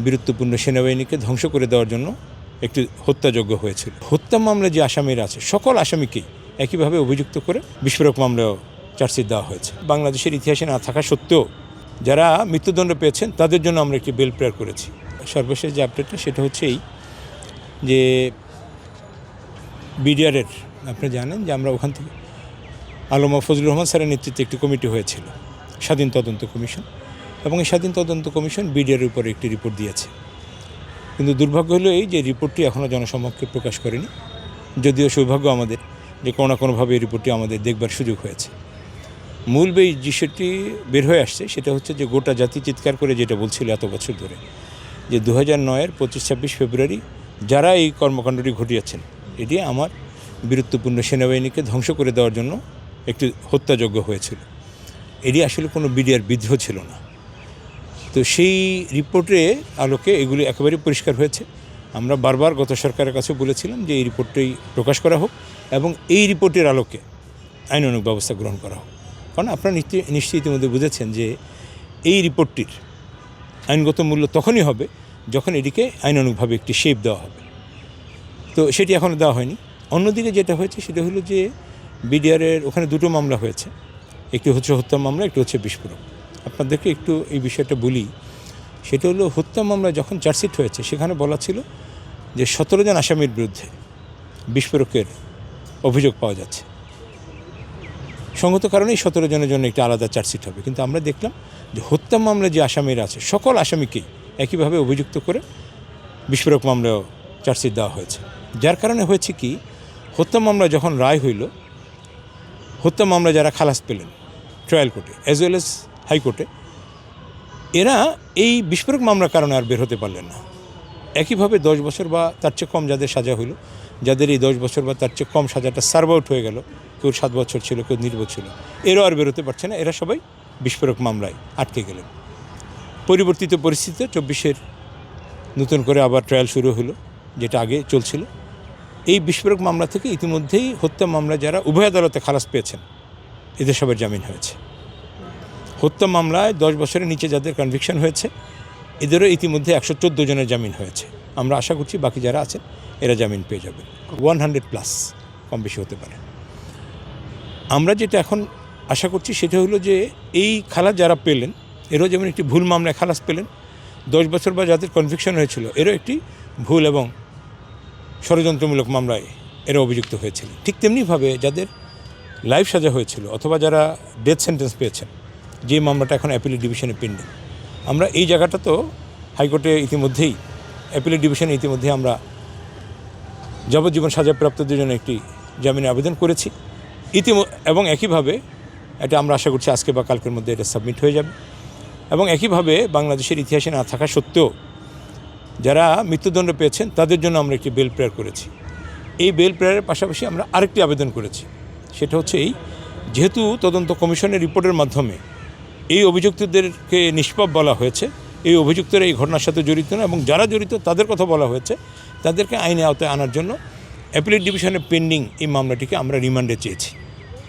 বীরত্বপূর্ণ সেনাবাহিনীকে ধ্বংস করে দেওয়ার জন্য একটি হত্যাযজ্ঞ হয়েছিল। হত্যা মামলায় যে আসামিরা আছে সকল আসামিকেই একইভাবে অভিযুক্ত করে বিস্ফোরক মামলাও চার্জশিট দেওয়া হয়েছে। বাংলাদেশের ইতিহাসে না থাকা সত্ত্বেও যারা মৃত্যুদণ্ড পেয়েছেন তাদের জন্য আমরা একটি বেল প্রেয়ার করেছি। সর্বশেষ যে আপডেটটা সেটা হচ্ছে এই যে বিডিআরের আপনি জানেন যে আমরা ওখান থেকে আলমা ফজলুর রহমান স্যারের নেতৃত্বে একটি কমিটি হয়েছিল, স্বাধীন তদন্ত কমিশন, এবং এই স্বাধীন তদন্ত কমিশন বিডিআরের উপরে একটি রিপোর্ট দিয়েছে। কিন্তু দুর্ভাগ্য হলো এই যে রিপোর্টটি এখনও জনসমক্ষে প্রকাশ করেনি, যদিও সৌভাগ্য আমাদের যে কোনো না কোনোভাবে এই রিপোর্টটি আমাদের দেখবার সুযোগ হয়েছে। মূল এই দৃশ্যটি বের হয়ে আসছে সেটা হচ্ছে যে গোটা জাতি চিৎকার করে যেটা বলছিল এত বছর ধরে যে 2009-এর 25-26 ফেব্রুয়ারি যারা এই কর্মকাণ্ডটি ঘটিয়েছেন এটি আমার বীরত্বপূর্ণ সেনাবাহিনীকে ধ্বংস করে দেওয়ার জন্য একটি হত্যাযজ্ঞ হয়েছিল। এটি আসলে কোনো বিডিআর বিদ্রোহ ছিল না। তো সেই রিপোর্টে আলোকে এগুলি একেবারে পরিষ্কার হয়েছে। আমরা বারবার গত সরকারের কাছে বলেছিলাম যে এই রিপোর্টটি প্রকাশ করা হোক এবং এই রিপোর্টের আলোকে আইনানুগ ব্যবস্থা গ্রহণ করা হোক। কারণ আপনারা নিশ্চয়ই ইতিমধ্যে বুঝেছেন যে এই রিপোর্টটির আইনগত মূল্য তখনই হবে যখন এটিকে আইনানুগভাবে একটি শেপ দেওয়া হবে। তো সেটি এখনও দেওয়া হয়নি। অন্যদিকে যেটা হয়েছে সেটা হলো যে বিডিআরের ওখানে দুটো মামলা হয়েছে, একটি হচ্ছে হত্যা মামলা, একটি হচ্ছে বিস্ফোরক। আপনাদেরকে একটু এই বিষয়টা বলি। সেটা হলো হত্যা মামলা যখন চার্জশিট হয়েছে সেখানে বলা ছিল যে 17 জন আসামির বিরুদ্ধে বিস্ফোরকের অভিযোগ পাওয়া যাচ্ছে, সঙ্গত কারণেই 17 জনের জন্য একটি আলাদা চার্জশিট হবে। কিন্তু আমরা দেখলাম যে হত্যা মামলায় যে আসামিরা আছে সকল আসামিকেই একইভাবে অভিযুক্ত করে বিস্ফোরক মামলাও চার্জশিট দেওয়া হয়েছে। যার কারণে হয়েছে কি, হত্যা মামলা যখন রায় হইল, হত্যা মামলা যারা খালাস পেলেন ট্রায়াল কোর্টে অ্যাজ ওয়েল এজ হাইকোর্টে, এরা এই বিস্ফোরক মামলার কারণে আর বের হতে পারলেন না। একইভাবে 10 বছর বা তার চেয়ে কম যাদের সাজা হইল, যাদের এই 10 বছর বা তার চেয়ে কম সাজাটা সার্ভ আউট হয়ে গেল, কেউ 7 বছর ছিল, কেউ নির্বোধ ছিল, এরাও আর বেরোতে পারছে না। এরা সবাই বিস্ফোরক মামলায় আটকে গেলেন। পরিবর্তিত পরিস্থিতিতে 24-এর নতুন করে আবার ট্রায়াল শুরু হলো, যেটা আগে চলছিল। এই বিস্ফোরক মামলা থেকে ইতিমধ্যেই হত্যা মামলা যারা উভয় আদালতে খালাস পেয়েছেন এদের সবার জামিন হয়েছে। হত্যা মামলায় 10 বছরের নিচে যাদের কনভিকশন হয়েছে এদেরও ইতিমধ্যে 114 জনের জামিন হয়েছে। আমরা আশা করছি বাকি যারা আছেন এরা জামিন পেয়ে যাবেন। 100+ কম বেশি হতে পারে। আমরা যেটা এখন আশা করছি সেটা হলো যে এই খালাস যারা পেলেন এরও যেমন একটি ভুল মামলায় খালাস পেলেন, 10 বছর বা যাদের কনভিকশন হয়েছিল এরও একটি ভুল এবং ষড়যন্ত্রমূলক মামলায় এরা অভিযুক্ত হয়েছিল। ঠিক তেমনিভাবে যাদের লাইফ সাজা হয়েছিল অথবা যারা ডেথ সেন্টেন্স পেয়েছেন, যে মামলাটা এখন অ্যাপিলেট ডিভিশনে পেন্ডিং, আমরা এই জায়গাটা তো হাইকোর্টে ইতিমধ্যেই অ্যাপিলেট ডিভিশনে ইতিমধ্যেই আমরা যাবজ্জীবন সাজাপ্রাপ্তদের জন্য একটি জামিনের আবেদন করেছি এবং একইভাবে এটা আমরা আশা করছি আজকে বা কালকের মধ্যে এটা সাবমিট হয়ে যাবে। এবং একইভাবে বাংলাদেশের ইতিহাসে না থাকা সত্ত্বেও যারা মৃত্যুদণ্ড পেয়েছেন তাদের জন্য আমরা একটি বেল প্রেয়ার করেছি। এই বেল প্রেয়ারের পাশাপাশি আমরা আরেকটি আবেদন করেছি, সেটা হচ্ছে এই, যেহেতু তদন্ত কমিশনের রিপোর্টের মাধ্যমে এই অভিযুক্তদেরকে নিষ্পাপ বলা হয়েছে, এই অভিযুক্তরা এই ঘটনার সাথে জড়িত না এবং যারা জড়িত তাদের কথা বলা হয়েছে, তাদেরকে আইনে আওতায় আনার জন্য অ্যাপিলেট ডিভিশনে পেন্ডিং এই মামলাটিকে আমরা রিমান্ডে চেয়েছি।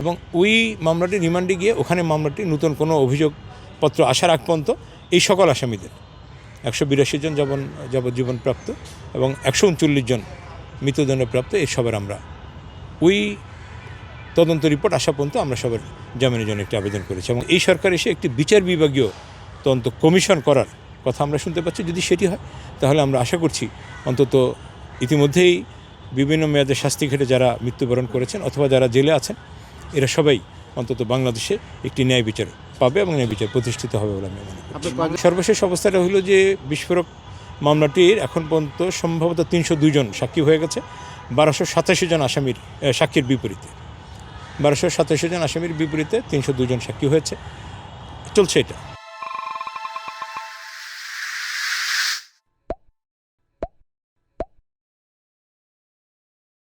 এবং ওই মামলাটি রিমান্ডে গিয়ে ওখানে মামলাটি নতুন কোনো অভিযোগপত্র আসার আগ পর্যন্ত এই সকল আসামিদের 182 জন যাবজ্জীবনপ্রাপ্ত এবং 139 জন মৃত্যুদণ্ডপ্রাপ্ত এই সবার আমরা ওই তদন্ত রিপোর্ট আসা পর্যন্ত আমরা সবার জামিনের জন্য একটি আবেদন করেছি। এবং এই সরকার এসে একটি বিচার বিভাগীয় তদন্ত কমিশন করার কথা আমরা শুনতে পাচ্ছি। যদি সেটি হয় তাহলে আমরা আশা করছি অন্তত ইতিমধ্যেই বিভিন্ন মেয়াদে শাস্তি খেটে যারা মৃত্যুবরণ করেছেন অথবা যারা জেলে আছেন এরা সবাই অন্তত বাংলাদেশে একটি ন্যায় বিচার পাবে এবং ন্যায় বিচার প্রতিষ্ঠিত হবে বলে আমি মনে করি। সর্বশেষ অবস্থাটা হলো যে বিস্ফোরক মামলাটির এখন পর্যন্ত সম্ভবত 302 জন সাক্ষী হয়ে গেছে 1287 জন আসামির সাক্ষীর বিপরীতে। 1287 জন আসামির বিপরীতে 302 জন সাক্ষী হয়েছে, চলছে এটা।